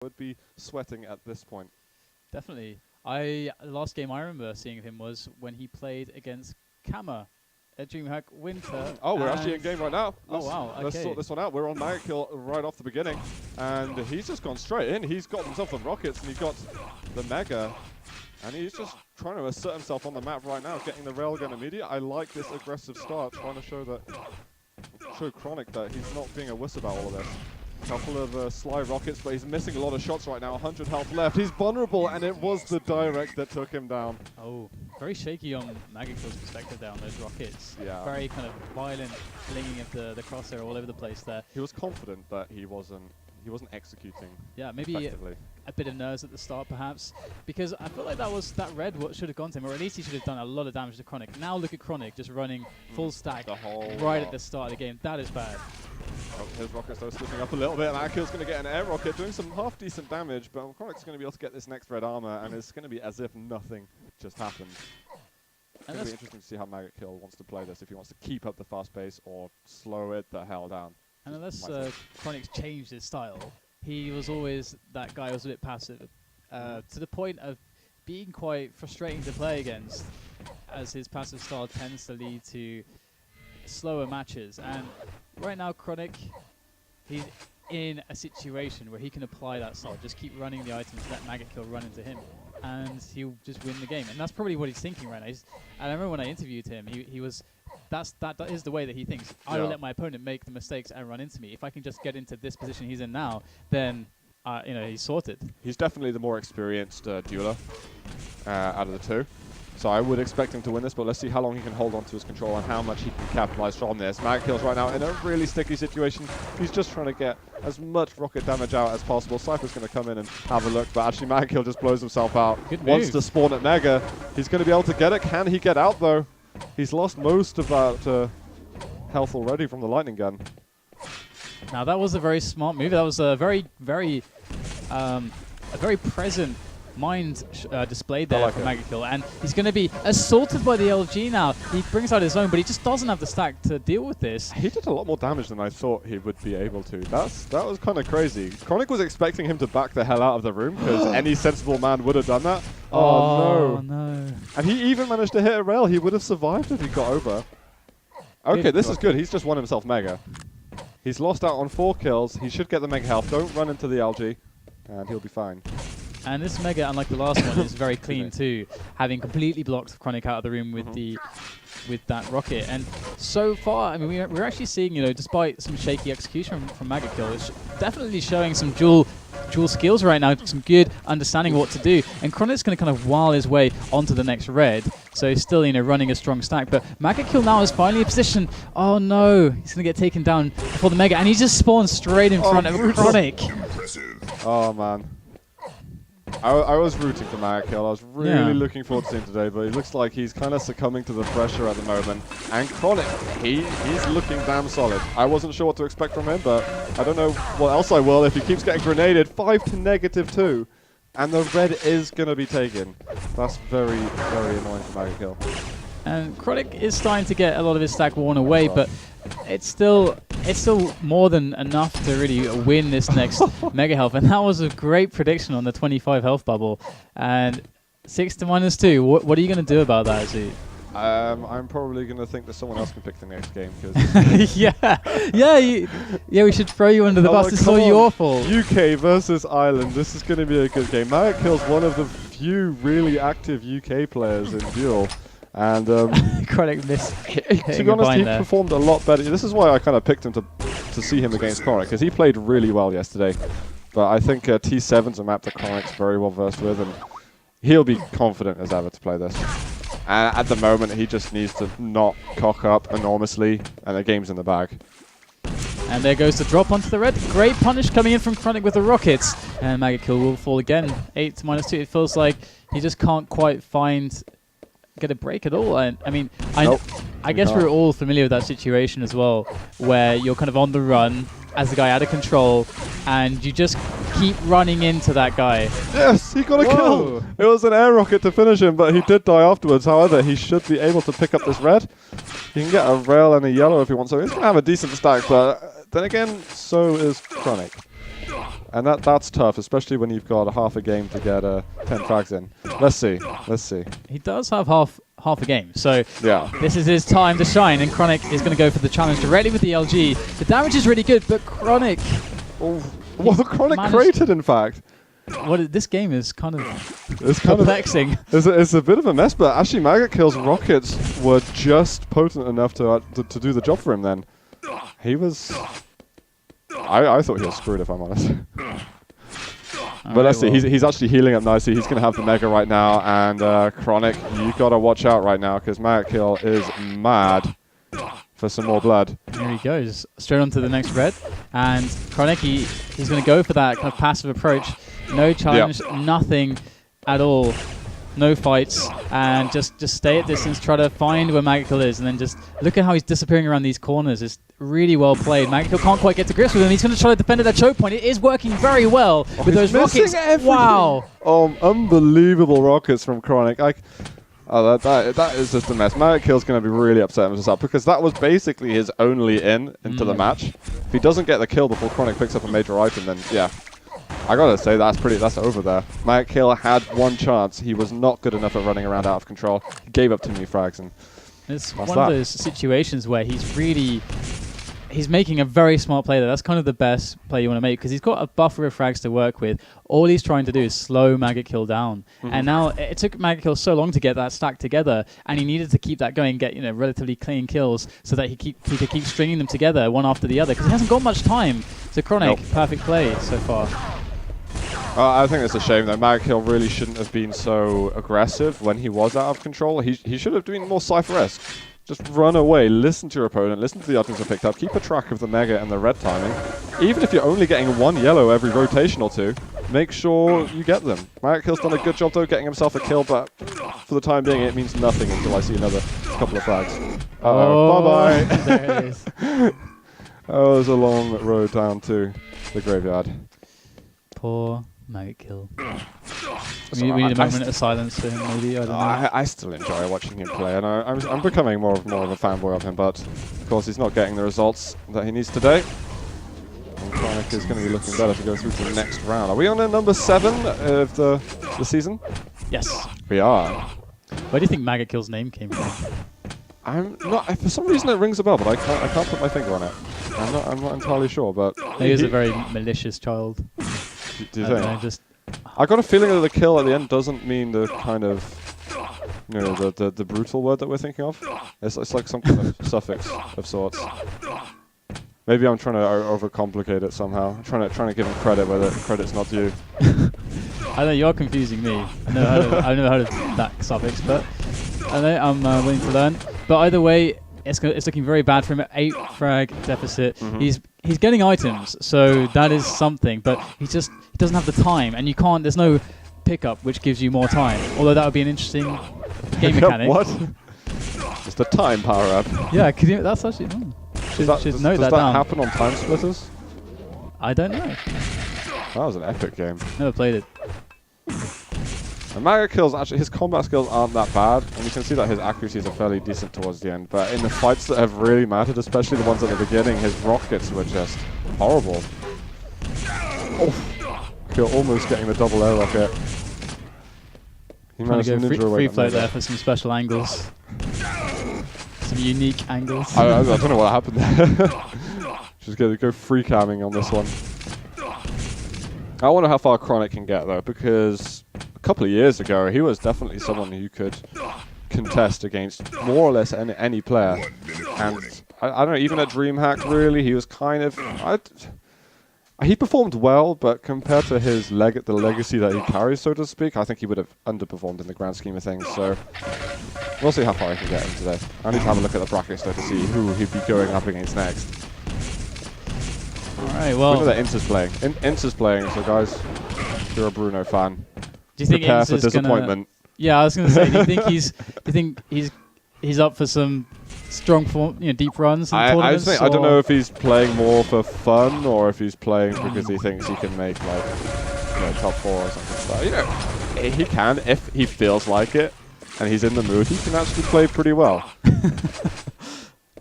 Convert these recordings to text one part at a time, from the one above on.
would be sweating at this point. Definitely. The last game I remember seeing of him was when he played against Kama at DreamHack Winter. Oh, we're actually in game right now. Oh, wow. Okay. Let's sort this one out. We're on MAGGoTkill right off the beginning. And he's just gone straight in. He's got himself the rockets and he got the Mega. And he's just trying to assert himself on the map right now, getting the railgun immediate. I like this aggressive start, trying to show kRoNic that he's not being a wuss about all of this. Couple of sly rockets, but he's missing a lot of shots right now. 100 health left. He's vulnerable, and it was the direct that took him down. Oh, very shaky on MAGGoTkill's perspective there on those rockets. Yeah. Very kind of violent flinging of the crosshair all over the place there. He was confident, but he wasn't executing. Yeah, maybe a bit of nerves at the start, perhaps, because I feel like that red what should have gone to him, or at least he should have done a lot of damage to kRoNic. Now look at kRoNic just running full stack right at the start of the game. That is bad. Oh, his rockets though slipping up a little bit. MAGGoTkill's going to get an air rocket, doing some half decent damage, but kRoNic's going to be able to get this next red armor, and it's going to be as if nothing just happened. It's going to be interesting to see how MAGGoTkill wants to play this, if he wants to keep up the fast pace or slow it the hell down. And unless kRoNic's changed his style, he was always that guy who was a bit passive, to the point of being quite frustrating to play against, as his passive style tends to lead to slower matches. And right now kRoNic, he's in a situation where he can apply that style, just keep running the items, let MAGGoTkill run into him, and he'll just win the game. And that's probably what he's thinking right now. And I remember when I interviewed him, he was... That is the way that he thinks. I will let my opponent make the mistakes and run into me. If I can just get into this position he's in now, then he's sorted. He's definitely the more experienced dueler out of the two. So I would expect him to win this, but let's see how long he can hold on to his control and how much he can capitalize from this. MAGGoTkill's right now in a really sticky situation. He's just trying to get as much rocket damage out as possible. Cypher's going to come in and have a look, but actually MAGGoTkill just blows himself out. Wants to spawn at Mega. He's going to be able to get it. Can he get out, though? He's lost most of that health already from the lightning gun. Now that was a very smart move. That was a very present mind displayed there from MAGGoTkill, and he's going to be assaulted by the LG now. He brings out his own, but he just doesn't have the stack to deal with this. He did a lot more damage than I thought he would be able to. That was kind of crazy. kRoNic was expecting him to back the hell out of the room, because any sensible man would have done that. Oh no. And he even managed to hit a rail. He would have survived if he got over. Okay, this is good. He's just won himself Mega. He's lost out on 4 kills. He should get the Mega health. Don't run into the LG, and he'll be fine. And this Mega, unlike the last one, is very clean too, having completely blocked kRoNic out of the room with with that rocket. And so far, I mean, we're actually seeing, despite some shaky execution from MAGGoTkill, it's definitely showing some dual skills right now, some good understanding of what to do. And kRoNic's going to kind of while his way onto the next red, so he's still, running a strong stack. But MAGGoTkill now is finally in position. Oh no, he's going to get taken down before the Mega, and he just spawns straight in front of kRoNic. Oh man. I was rooting for MAGGoTkill. I was really looking forward to seeing today, but it looks like he's kind of succumbing to the pressure at the moment. And kRoNic, he's looking damn solid. I wasn't sure what to expect from him, but I don't know what else I will if he keeps getting grenaded. 5 to -2, and the red is going to be taken. That's very, very annoying for MAGGoTkill. And kRoNic is starting to get a lot of his stack worn away, but it's still more than enough to really win this next Mega health. And that was a great prediction on the 25 health bubble. And 6 to -2. What are you going to do about that, Zoot? I'm probably going to think that someone else can pick the next game. Cause yeah, we should throw you under the bus. It's all your fault. UK versus Ireland. This is going to be a good game. MAGGoTkill's one of the few really active UK players in Duel. And kRoNic missed. To be honest, he performed a lot better. This is why I kind of picked him to see him against kRoNic, because he played really well yesterday. But I think T7's a map that kRoNic's very well versed with, and he'll be confident as ever to play this. And at the moment, he just needs to not cock up enormously, and the game's in the bag. And there goes the drop onto the red. Great punish coming in from kRoNic with the rockets. And MAGGoTkill will fall again. 8 to -2. It feels like he just can't quite get a break at all. And I mean, I guess we're all familiar with that situation as well, where you're kind of on the run as the guy out of control, and you just keep running into that guy. Yes, he got a kill. It was an air rocket to finish him, but he did die afterwards. However, he should be able to pick up this red. He can get a rail and a yellow if he wants, so he's going to have a decent stack, but then again, so is kRoNic. And that's tough, especially when you've got a half a game to get 10 frags in. Let's see. Let's see. He does have half a game, so yeah, this is his time to shine, and kRoNic is going to go for the challenge directly with the LG. The damage is really good, but kRoNic... Oh, well, kRoNic created, in fact. This game is kind of it's perplexing. It's a bit of a mess, but actually MAGGoTkill's rockets were just potent enough to do the job for him then. He was... I thought he was screwed, if I'm honest. But let's see, he's actually healing up nicely. He's going to have the Mega right now, and kRoNic, you got to watch out right now, because MAGGoTkill is mad for some more blood. Here he goes, straight on to the next red, and kRoNic, he's going to go for that kind of passive approach. No challenge, nothing at all. No fights, and just stay at distance, try to find where MAGGoTkill is, and then just look at how he's disappearing around these corners. It's really well played. MAGGoTkill can't quite get to grips with him. He's going to try to defend at that choke point. It is working very well with those rockets. Everything. Wow. Unbelievable rockets from kRoNic. That is just a mess. MAGGoTkill's going to be really upset with himself, because that was basically his only into the match. If he doesn't get the kill before kRoNic picks up a major item, then yeah. I gotta say, that's over there. MAGGoTkill had one chance. He was not good enough at running around out of control. He gave up too many frags, and it's one of those situations where he's making a very smart play there. That's kind of the best play you want to make, because he's got a buffer of frags to work with. All he's trying to do is slow MAGGoTkill down. And now it took MAGGoTkill so long to get that stack together, and he needed to keep that going, get relatively clean kills, so that he could keep stringing them together one after the other, because he hasn't got much time. So kRoNic, perfect play so far. I think it's a shame, though. MAGGoTkill really shouldn't have been so aggressive when he was out of control. He should have been more Cypher-esque. Just run away, listen to your opponent, listen to the items they picked up, keep a track of the Mega and the red timing. Even if you're only getting one yellow every rotation or two, make sure you get them. MAGGoTkill's done a good job, though, getting himself a kill, but for the time being, it means nothing until I see another couple of flags. Bye-bye. There it is. Oh, there's a long road down to the graveyard. Poor MAGGoTkill. We need a moment of silence for him, maybe. I don't know. I still enjoy watching him play, and I'm becoming more of a fanboy of him. But of course, he's not getting the results that he needs today. And kRoNic is going to be looking better to go through to the next round. Are we on number 7 of the season? Yes. We are. Where do you think MAGGoTkill's name came from? I'm not. For some reason, it rings a bell, but I can't put my finger on it. I'm not entirely sure, but He was a very malicious child. Do you think? Know, I got a feeling that the kill at the end doesn't mean the kind of, the brutal word that we're thinking of. It's like some kind of suffix of sorts. Maybe I'm trying to overcomplicate it somehow. I'm trying to give him credit where the credit's not due. I know you're confusing me. I've never heard of that suffix, but I know I'm willing to learn. But either way, it's looking very bad for him at 8 frag deficit. He's getting items, so that is something, but he doesn't have the time, and you can't. There's no pickup which gives you more time. Although that would be an interesting game mechanic. What? Just a time power up. Yeah, that's actually. Should note that down. Does that happen on time splitters? I don't know. That was an epic game. Never played it. And MAGGoTkill's actually, his combat skills aren't that bad, and you can see that his accuracies are fairly decent towards the end. But in the fights that have really mattered, especially the ones at the beginning, his rockets were just horrible. Oh, Kill almost getting the double air rocket. He Trying to managed go free float there for some special angles. Some unique angles. I don't know what happened there. Just go free camming on this one. I wonder how far kRoNic can get, though, because a couple of years ago, he was definitely someone who could contest against more or less any player. And I don't know, even at DreamHack, really, he was kind of... he performed well, but compared to his the legacy that he carries, so to speak, I think he would have underperformed in the grand scheme of things. So we'll see how far he can get him today. I need to have a look at the brackets, though, to see who he'd be going up against next. Alright, well... We know that Inter's playing. Inter's playing, so guys, if you're a Bruno fan, do you think prepare for Inter's disappointment. Yeah, I was going to say, do you think he's up for some strong form, deep runs in tournaments? I don't know if he's playing more for fun or if he's playing because he thinks he can make top 4 or something. But he can if he feels like it and he's in the mood. He can actually play pretty well.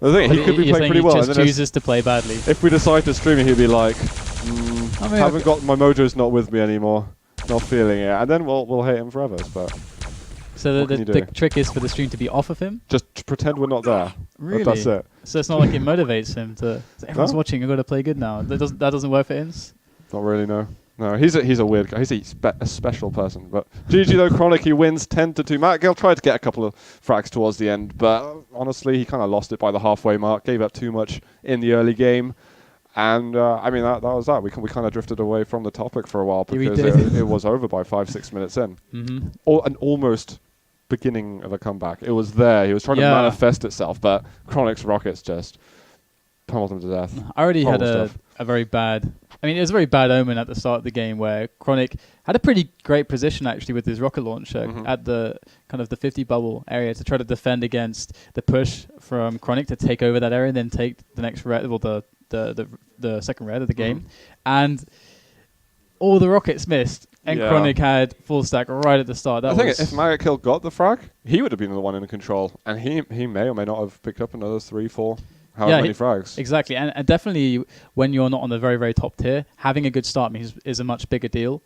The thing, he could be playing pretty well. He just chooses to play badly. If we decide to stream it, he'll be like, I mean, Haven't got my mojo's not with me anymore. Not feeling it. And then we'll hate him forever. But so what can you the do? trick is for the stream to be off of him. Just pretend we're not there. Really? That's it. So it's not like it motivates him to. Everyone's No? watching. I've got to play good now. That doesn't work for Ins. Not really, no. No, he's a weird guy. He's a special person. But GG though, kRoNic, he wins 10-2. MAGGoTkill tried to get a couple of frags towards the end, but honestly, he kind of lost it by the halfway mark. Gave up too much in the early game. And I mean, that was that. We kind of drifted away from the topic for a while Yeah, we because did. it was over by 5-6 minutes in. An almost beginning of a comeback. It was there. He was trying to manifest itself, but kRoNic's rockets just pummeled him to death. I already had Horrible a very bad. I mean, it was a very bad omen at the start of the game where kRoNic had a pretty great position actually with his rocket launcher at the kind of the 50 bubble area to try to defend against the push from kRoNic to take over that area and then take the next red, well the second red of the game, and all the rockets missed, and kRoNic had full stack right at the start. I think if MAGGoTkill got the frag, he would have been the one in control, and he may or may not have picked up another 3-4. However many frags. Exactly, and definitely when you're not on the very, very top tier, having a good start is a much bigger deal.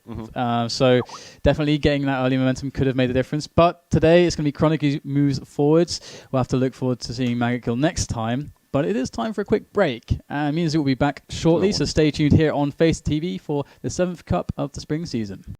So definitely getting that early momentum could have made a difference. But today it's going to be kRoNic who moves forwards. We'll have to look forward to seeing MAGGoTkill next time. But it is time for a quick break. And me and Zoot will be back shortly, so stay tuned here on FACEIT TV for the 7th Cup of the spring season.